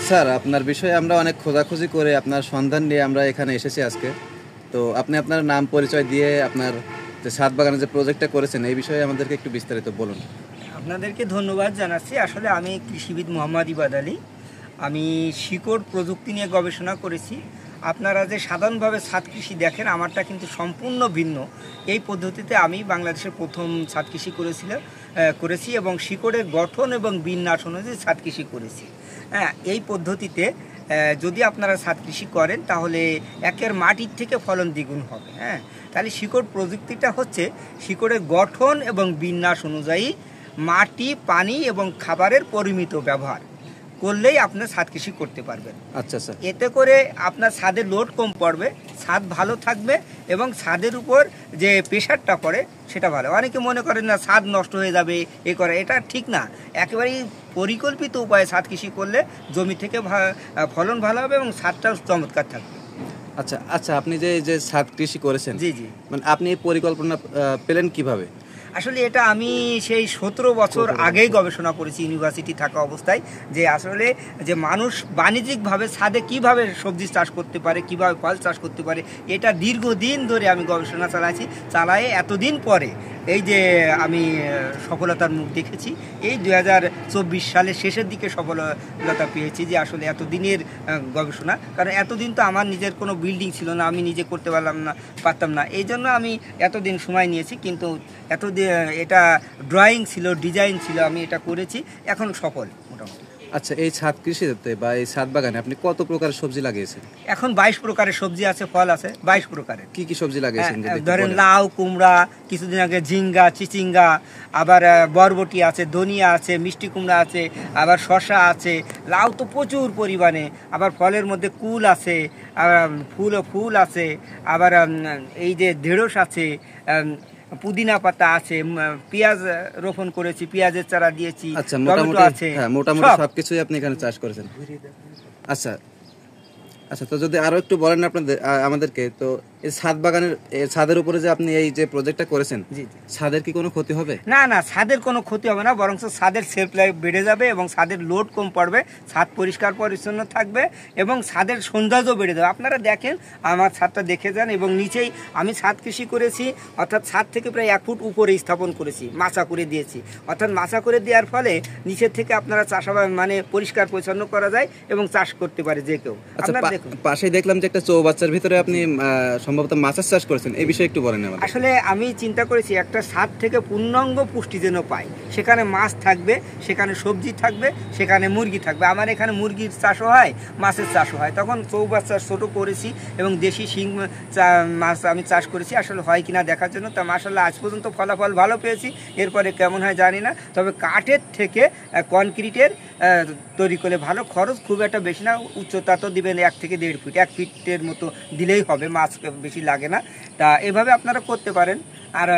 Sir, আপনার বিষয়ে আমরা অনেক খোঁজাখুঁজি করে আপনার সন্ধান নিয়ে আমরা এখানে এসেছি আজকে। তো আপনি আপনার নাম পরিচয় দিয়ে আপনার যে ছাদ বাগানের যে প্রজেক্টটা করেছেন এই বিষয়ে আমাদেরকে একটু বিস্তারিত বলুন। আপনাদেরকে ধন্যবাদ জানাচ্ছি। আসলে আমি কৃষিবিদ মোহাম্মদ ইবাদ আলী। আমি শিকড় প্রযুক্তি নিয়ে গবেষণা করেছি। আপনারা যে সাধারণভাবে ছাদ কৃষি দেখেন, আমারটা কিন্তু সম্পূর্ণ ভিন্ন। এই পদ্ধতিতে আমি বাংলাদেশের প্রথম ছাদ কৃষি করেছি এবং শিকড়ের গঠন এবং বিন্যাস অনুযায়ী ছাদ কৃষি করেছি। হ্যাঁ, এই পদ্ধতিতে যদি আপনারা ছাদ কৃষি করেন তাহলে একের মাটির থেকে ফলন দ্বিগুণ হবে। হ্যাঁ, তাহলে শিকড় প্রযুক্তিটা হচ্ছে শিকড়ের গঠন এবং বিন্যাস অনুযায়ী মাটি, পানি এবং খাবারের পরিমিত ব্যবহার করলেই আপনার ছাদ কৃষি করতে পারবেন। আচ্ছা স্যার। এতে করে আপনার ছাদের লোড কম পড়বে, ছাদ ভালো থাকবে এবং ছাদের উপর যে প্রেশারটা পড়ে সেটা ভালো। অনেকে মনে করেন না ছাদ নষ্ট হয়ে যাবে, এটা ঠিক না। একেবারেই পরিকল্পিত উপায়ে ছাদ কৃষি করলে জমি থেকে ফলন ভালো হবে এবং ছাদটাও চমৎকার থাকবে। আচ্ছা আচ্ছা, আপনি যে যে ছাদ কৃষি করেছেন, জি জি, মানে আপনি এই পরিকল্পনা পেলেন কিভাবে? আসলে এটা আমি সেই 17 বছর আগেই গবেষণা করেছি ইউনিভার্সিটি থাকা অবস্থায়, যে আসলে যে মানুষ বাণিজ্যিকভাবে ছাদে কিভাবে সবজি চাষ করতে পারে, কিভাবে ফল চাষ করতে পারে, এটা দীর্ঘদিন ধরে আমি গবেষণা চালায়ে এতদিন পরে এই যে আমি সফলতার মুখ দেখেছি। এই 2024 সালের শেষের দিকে সফলতা পেয়েছি, যে আসলে এতদিনের গবেষণা। কারণ এতদিন তো আমার নিজের কোনো বিল্ডিং ছিল না, আমি নিজে করতে পারতাম না। এই জন্য আমি এতদিন সময় নিয়েছি, কিন্তু এটা ড্রয়িং ছিল, ডিজাইন ছিল, আমি এটা করেছি, এখন সফল মোটামুটি। আচ্ছা, এই ছাদ কৃষিতে বা এই ছাদ বাগানে আপনি কত প্রকারের সবজি লাগিয়েছেন? এখন 22 প্রকারের সবজি আছে, ফল আছে 22 প্রকারের। কি কি সবজি লাগিয়েছেন? ধরেন লাউ, কুমড়া, কিছুদিন আগে ঝিঙ্গা, চিচিঙ্গা, আবার বরবটি আছে, ধনিয়া আছে, মিষ্টি কুমড়া আছে, আবার শসা আছে। লাউ তো প্রচুর পরিমাণে। আবার ফলের মধ্যে কুল আছে, ফুল আছে, আবার এই যে ঢেঁড়স আছে, পুদিনা পাতা আছে, পেঁয়াজ রোপণ করেছি, পেঁয়াজের চারা দিয়েছি। আচ্ছা, টমেটো আছে, মোটামুটি সবকিছুই আপনি এখানে চাষ করেছেন। আচ্ছা আচ্ছা, তো যদি আরো একটু বলেন আপনাদের আমাদেরকে, তো এই ছাদ বাগানের ছাদের উপরে যে আপনি এই যে প্রজেক্টটা করেছেন, জি, ছাদের কি কোনো ক্ষতি হবে? না না, ছাদের কোনো ক্ষতি হবে না, বরং ছাদের সেলফ লাইফ বেড়ে যাবে এবং ছাদের লোড কম পড়বে, ছাদ পরিষ্কার পরিচ্ছন্ন থাকবে এবং ছাদের সৌন্দর্য বেড়ে যাবে। আপনারা দেখেন, আমার ছাদটা দেখে যান। এবং নিচেই আমি ছাদ কৃষি করেছি, অর্থাৎ ছাদ থেকে প্রায় 1 ফুট উপরে স্থাপন করেছি, মাচা করে দিয়েছি। অর্থাৎ মাচা করে দেওয়ার ফলে নিচের থেকে আপনারা চাষাবাদ মানে পরিষ্কার পরিচ্ছন্ন করা যায় এবং চাষ করতে পারে যে কেউ। আপনারা দেখুন, পাশেই দেখলাম যে একটা চৌবাচ্চার ভিতরে আপনি সম্ভবত মাছের চাষ করেছেন, এই বিষয়ে একটু বলেন আমাদের। আসলে আমি চিন্তা করেছি একটা ছাদ থেকে পূর্ণাঙ্গ পুষ্টি যেন পাই, সেখানে মাছ থাকবে, সেখানে সবজি থাকবে, সেখানে মুরগি থাকবে। আমার এখানে মুরগির চাষও হয়, মাছের চাষও হয়। তখন চৌবাচ্চা ছোটো করেছি এবং দেশি শিং মাছ আমি চাষ করেছি, আসলে হয় কিনা দেখার জন্য। তা মাশাআল্লাহ আজ পর্যন্ত ফলাফল ভালো পেয়েছি। এরপরে কেমন হয় জানি না, তবে কাঠের থেকে কনক্রিটের তৈরি করলে ভালো। খরচ খুব একটা বেশি না, উচ্চতা তো দিবেন 1 থেকে 1.5 ফিট, 1 ফিটের মতো দিলেই হবে, মাছ বেশি লাগে না। তা এভাবে আপনারা করতে পারেন, আর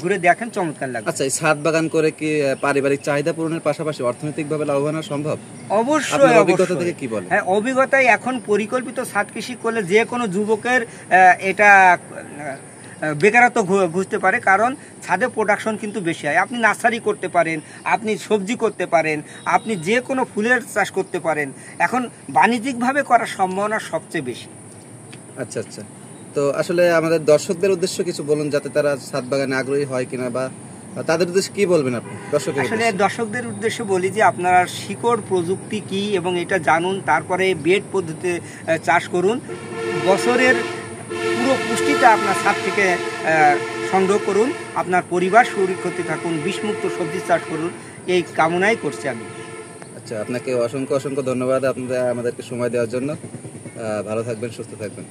ঘুরে দেখেন, চমৎকার লাগবে। আচ্ছা, এই ছাদ বাগান করে কি পারিবারিক চাহিদা পূরণের পাশাপাশি অর্থনৈতিকভাবে লাভবান হওয়া সম্ভব? অবশ্যই। অভিজ্ঞতা থেকে কি বলেন? হ্যাঁ, অভিজ্ঞতায় এখন পরিকল্পিত ছাদ কৃষি করলে যে কোনো যুবকের এটা বেকারত্ব ঘুচতে পারে, কারণ ছাদে প্রোডাকশন কিন্তু বেশি হয়। আপনি নার্সারি করতে পারেন, আপনি সবজি করতে পারেন, আপনি যে কোনো ফুলের চাষ করতে পারেন। এখন বাণিজ্যিকভাবে করার সম্ভাবনা সবচেয়ে বেশি। আচ্ছা আচ্ছা, তো আসলে আমাদের দর্শকদের উদ্দেশ্য কিছু বলুন, যাতে তারা ছাদ বাগানে আগ্রহী হয় কিনা, বা তাদের উদ্দেশ্যে কি বলবেন আপনি আসলে দর্শকদের উদ্দেশ্যে বলি যে আপনারা শিকড় প্রযুক্তি কি এবং এটা জানুন, তারপরে বেড পদ্ধতিতে চাষ করুন। বছরের পুরো পুষ্টিটা আপনার ছাদ থেকে সংগ্রহ করুন, আপনার পরিবার সুরক্ষিত থাকুন, বিষমুক্ত সবজি চাষ করুন, এই কামনাই করছি আমি। আচ্ছা, আপনাকে অসংখ্য অসংখ্য ধন্যবাদ আপনাদের আমাদেরকে সময় দেওয়ার জন্য। ভালো থাকবেন, সুস্থ থাকবেন।